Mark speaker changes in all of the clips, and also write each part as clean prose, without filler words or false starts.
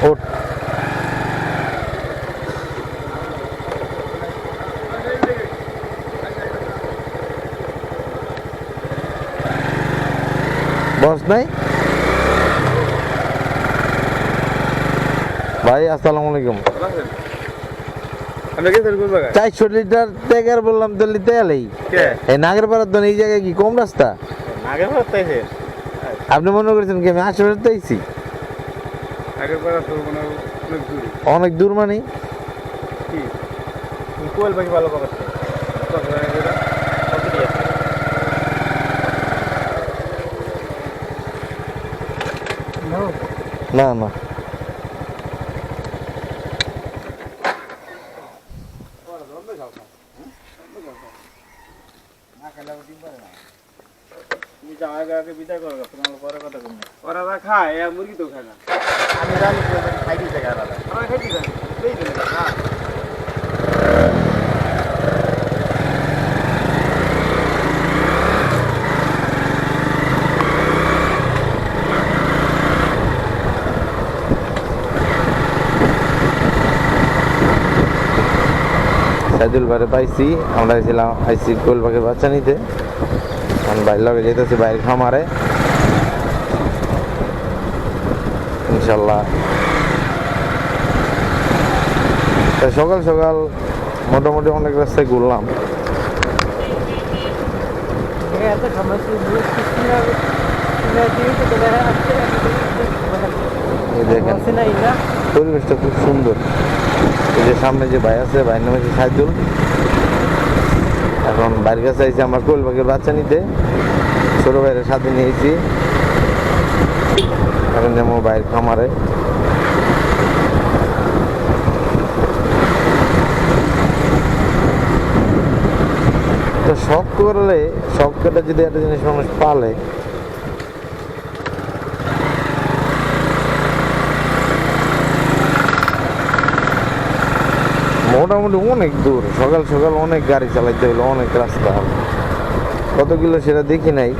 Speaker 1: ওঠ। বস নাই ভাই, আসসালামু আলাইকুম। 400 লিটার তেল বললাম, তো তেলেই এই নাগেরপাড়ার তো এই জায়গায় কি কম রাস্তা? আপনি মনে করেছেন কি আমি আশেপাশে আইছি? অনেক দূর মানে না না,
Speaker 2: ওরা খায় মুরগি তো খায় না।
Speaker 3: আমি জানি খাই দিতে গেলাম।
Speaker 2: আমরা খাইতে খাই
Speaker 1: সাইদুল ভাইরে পাইছি, আমরা আইসি কোয়েল পাখির বাচ্চা নিতে। আমি বাইরের লগে যেতেছি, বাইরের খামারে ইনশাল্লাহ। সকাল সকাল মোটামুটি অনেক রাস্তায় ঘুরলাম। দেখেন পরিবেশটা খুব সুন্দর। এই যে সামনে যে ভাই আছে, ভাইয়ের নাম হচ্ছে সাইদুল। এখন বাইরের কাছে আইছি আমরা কোয়েল পাখির বাচ্চা নিতে, ছোট ভাইয়ের সাথে নিয়েছি। এখন যেমন বাইরের খামারে তো শখ করলে, শখ কেটে যদি একটা জিনিস মানুষ পালে, মোটামুটি অনেক দূর। সকাল সকাল অনেক গাড়ি চালাইতে হলো, অনেক রাস্তা। কত কিলো সেটা দেখি নাই।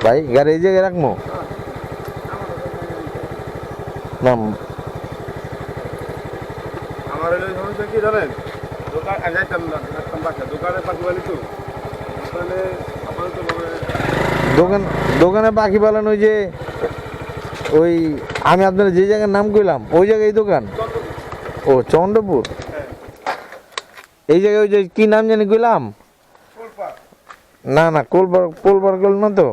Speaker 1: ভাই গাড়ি এই জায়গায় রাখবো নাম।
Speaker 2: আমার সমস্যা কি জানেন, দোকান যাইতাম না, দোকানে পাখি বালি তো দোকানে
Speaker 1: দোকানে পাখি পালন। ওই যে ওই আমি আপনার যে জায়গার নাম কইলাম ওই জায়গায় দোকান। ও চন্দ্রপুর, এই জায়গায় ওই যে কি নাম জানি কইলাম? না না, কোলবার কোল না তো।